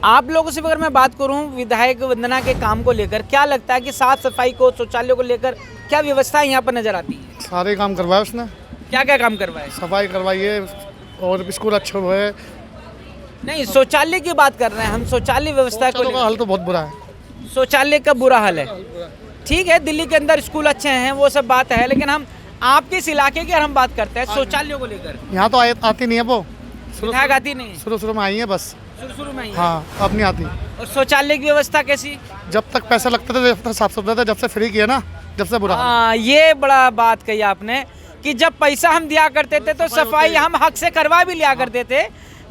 आप लोगों से अगर मैं बात करूं विधायक वंदना के काम को लेकर, क्या लगता है कि साफ सफाई को, शौचालय को लेकर क्या व्यवस्था यहाँ पर नजर आती है? सारे काम करवाए उसने, क्या क्या काम करवाए? सफाई करवाई है और स्कूल अच्छे हुए। नहीं, शौचालय की बात कर रहे हैं हम, शौचालय व्यवस्था को का लेकर। हाल तो बहुत बुरा है। शौचालय का बुरा हाल है। ठीक है, दिल्ली के अंदर स्कूल अच्छे हैं, वो सब बात है, लेकिन हम आपके इस इलाके की अगर हम बात करते हैं शौचालय को लेकर, यहाँ तो आती नहीं है वो, विधायक आती नहीं है, शुरू में आई है बस। शुरू में आई है। हाँ, अब नहीं आती। और शौचालय की व्यवस्था कैसी? जब तक पैसे लगते थे, जब तक साफ सुथरा था, जब से फ्री किया ना, जब से बुरा हाल। हाँ, ये बड़ा बात कही आपने कि जब पैसा हम दिया करते थे तो सफाई हम हक से करवा भी लिया करते थे,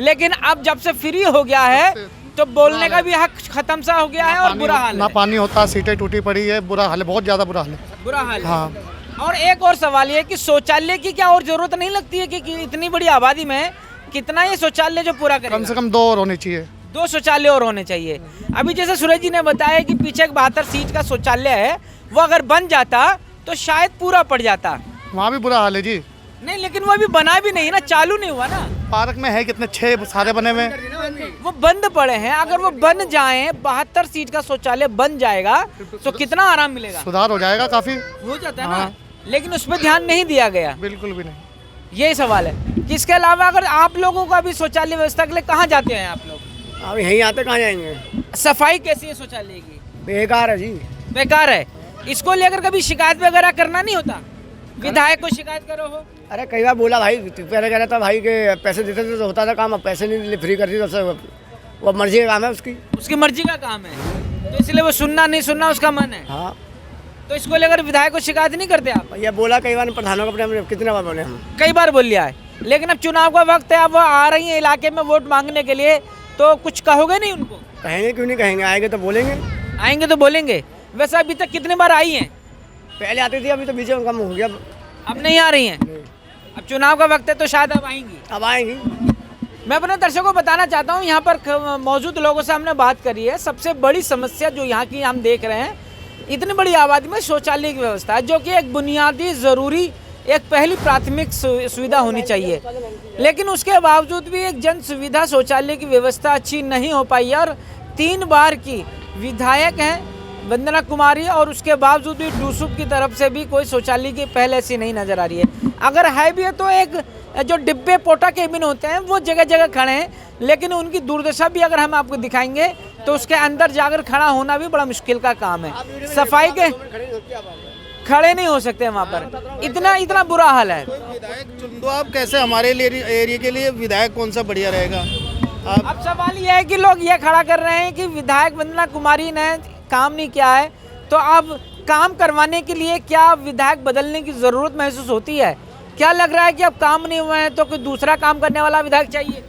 लेकिन अब जब से फ्री हो गया है तो बोलने का भी हक खत्म सा हो गया है और बुरा हाल ना है। पानी होता, सीटें टूटी पड़ी है, बुरा हाल है, बहुत ज्यादा बुरा हाल है। बुरा हाल है। हाँ, और एक और सवाल ये कि शौचालय की क्या और जरूरत नहीं लगती है कि इतनी बड़ी आबादी में कितना ये शौचालय जो पूरा करेगा? कम से कम 2 और होनी चाहिए। 2 शौचालय और होने चाहिए। अभी जैसे सूरज जी ने बताया कि पीछे 72 सीट का शौचालय है, वो अगर बन जाता तो शायद पूरा पड़ जाता। वहाँ भी बुरा हाल है जी। नहीं, लेकिन वो अभी बना भी नहीं ना, चालू नहीं हुआ ना। पार्क में है कितने, 6 सारे बने हुए हैं। वो बंद पड़े हैं। अगर वो बन जाएं, 72 सीट का शौचालय बन जाएगा तो कितना आराम मिलेगा? सुधार हो जाएगा काफी। हो जाता है ना, लेकिन उस पर ध्यान नहीं दिया गया। बिल्कुल भी नहीं। यही सवाल है कि इसके अलावा अगर आप लोगों का भी शौचालय व्यवस्था के लिए कहाँ जाते हैं आप लोग? अब यहीं आते कहाँ जाएंगे? सफाई कैसी है शौचालय की? बेकार है जी। बेकार है। इसको लेकर कभी शिकायत वगैरह करना नहीं होता? विधायक को शिकायत करो हो? अरे कई बार बोला भाई, पहले कह रहा था भाई के पैसे देते थे तो होता था काम, अब पैसे नहीं दिले, फ्री कर दी, तो वो मर्जी का काम है उसकी। उसकी मर्जी का काम है, तो इसलिए वो सुनना नहीं सुनना उसका मन है। हाँ, तो इसको लेकर विधायक को शिकायत नहीं करते आप? ये बोला कई बार प्रधानों को, अपने कितने बार बोले हम। कई बार बोल लिया है, लेकिन अब चुनाव का वक्त है, अब वो आ रही है इलाके में वोट मांगने के लिए, तो कुछ कहोगे नहीं उनको? कहेंगे क्यों नहीं कहेंगे, आएंगे तो बोलेंगे। आएंगे तो बोलेंगे। वैसे अभी तक कितनी बार आई हैं? पहले आती थी, अभी तो बीच में कम हो गया। अब नहीं आ रही हैं। अब चुनाव का वक्त है तो शायद अब आएंगी। अब आएंगी। मैं अपने दर्शकों को बताना चाहता हूँ, यहाँ पर मौजूद लोगों से हमने बात करी है, सबसे बड़ी समस्या जो यहाँ की हम देख रहे हैं, इतनी बड़ी आबादी में शौचालय की व्यवस्था है, जो कि एक बुनियादी ज़रूरी, एक पहली प्राथमिक सुविधा होनी चाहिए, लेकिन उसके बावजूद भी एक जन सुविधा शौचालय की व्यवस्था अच्छी नहीं हो पाई है। और 3 बार की विधायक हैं वंदना कुमारी, और उसके बावजूद भी डूसुप की तरफ से भी कोई शौचालय की पहल ऐसी नहीं नज़र आ रही है। अगर है भी है तो एक जो डिब्बे पोटा केबिन होते हैं वो जगह जगह खड़े हैं, लेकिन उनकी दुर्दशा भी अगर हम आपको दिखाएंगे तो उसके अंदर जाकर खड़ा होना भी बड़ा मुश्किल का काम है। सफाई के खड़े नहीं हो सकते वहाँ पर, इतना बुरा हाल है। विधायक चुन दो आप, कैसे हमारे एरिया के लिए विधायक कौन सा बढ़िया रहेगा? अब सवाल यह है कि लोग ये खड़ा कर रहे हैं कि विधायक वंदना कुमारी ने काम नहीं किया है, तो अब काम करवाने के लिए क्या विधायक बदलने की ज़रूरत महसूस होती है? क्या लग रहा है कि अब काम नहीं हुआ है तो कोई दूसरा काम करने वाला विधायक चाहिए?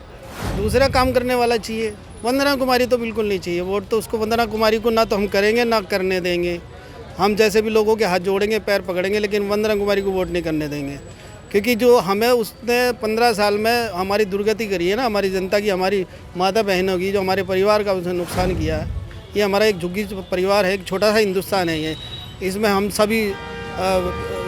दूसरा काम करने वाला चाहिए। वंदना कुमारी तो बिल्कुल नहीं चाहिए। वोट तो उसको, वंदना कुमारी को ना तो हम करेंगे ना करने देंगे। हम जैसे भी लोगों के हाथ जोड़ेंगे, पैर पकड़ेंगे, लेकिन वंदना कुमारी को वोट नहीं करने देंगे, क्योंकि जो हमें उसने 15 साल में हमारी दुर्गति करी है ना, हमारी जनता की, हमारी माता बहनों की, जो हमारे परिवार का उसने नुकसान किया है। ये हमारा एक झुग्गी परिवार है, एक छोटा सा हिंदुस्तान है ये। इसमें हम सभी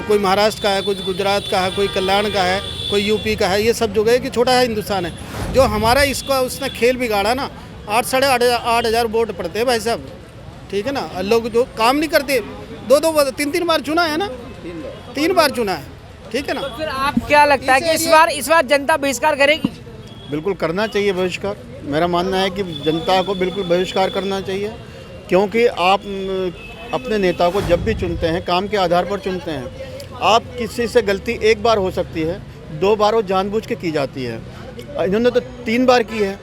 कोई महाराष्ट्र का है, कुछ गुजरात का है, कोई कल्याण का है, कोई यूपी का है, ये सब जो गए कि छोटा सा हिंदुस्तान है। जो हमारा इसका उसने खेल बिगाड़ा ना, 8 हज़ार वोट पड़ते हैं भाई साहब, ठीक है ना। लोग जो काम नहीं करते, 2 3 बार चुना है ना, 3 बार चुना है, ठीक है ना। तो फिर आप क्या लगता है कि इस बार जनता बहिष्कार करेगी? बिल्कुल करना चाहिए बहिष्कार। मेरा मानना है कि जनता को बिल्कुल बहिष्कार करना चाहिए, क्योंकि आप अपने नेता को जब भी चुनते हैं काम के आधार पर चुनते हैं। आप किसी से गलती एक बार हो सकती है, 2 बार वो जानबूझ के की जाती है, इन्होंने तो 3 बार की है।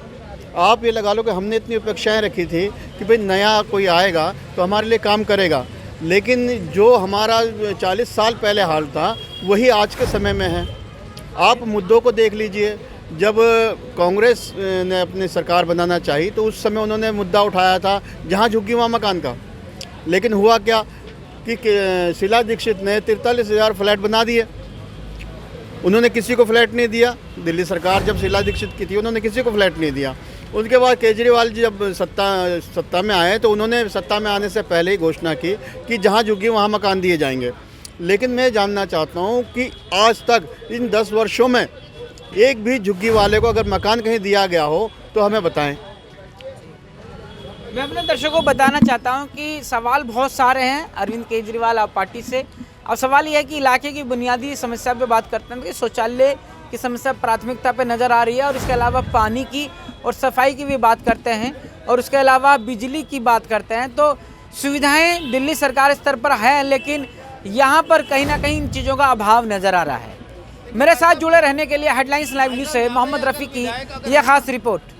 आप ये लगा लो कि हमने इतनी अपेक्षाएं रखी थी कि भाई नया कोई आएगा तो हमारे लिए काम करेगा, लेकिन जो हमारा 40 साल पहले हाल था वही आज के समय में है। आप मुद्दों को देख लीजिए, जब कांग्रेस ने अपनी सरकार बनाना चाहिए तो उस समय उन्होंने मुद्दा उठाया था जहाँ झुग्गी वहाँ मकान का, लेकिन हुआ क्या कि शीला दीक्षित ने 43,000 फ्लैट बना दिए, उन्होंने किसी को फ्लैट नहीं दिया। दिल्ली सरकार जब शीला दीक्षित की थी उन्होंने किसी को फ्लैट नहीं दिया। उसके बाद केजरीवाल जी जब सत्ता में आए तो उन्होंने सत्ता में आने से पहले ही घोषणा की कि जहाँ झुग्गी वहाँ मकान दिए जाएंगे। लेकिन मैं जानना चाहता हूँ कि आज तक इन 10 वर्षों में एक भी झुग्गी वाले को अगर मकान कहीं दिया गया हो तो हमें बताएं। मैं अपने दर्शकों को बताना चाहता हूं कि सवाल बहुत सारे हैं अरविंद केजरीवाल आप पार्टी से। अब सवाल यह है कि इलाके की बुनियादी समस्या पे बात करते हैं कि शौचालय की समस्या प्राथमिकता पे नज़र आ रही है, और इसके अलावा पानी की और सफाई की भी बात करते हैं, और उसके अलावा बिजली की बात करते हैं। तो सुविधाएं दिल्ली सरकार स्तर पर है, लेकिन यहाँ पर कहीं ना कहीं इन चीज़ों का अभाव नज़र आ रहा है। मेरे साथ जुड़े रहने के लिए हेडलाइंस लाइव न्यूज़ से मोहम्मद रफ़ी की यह खास रिपोर्ट।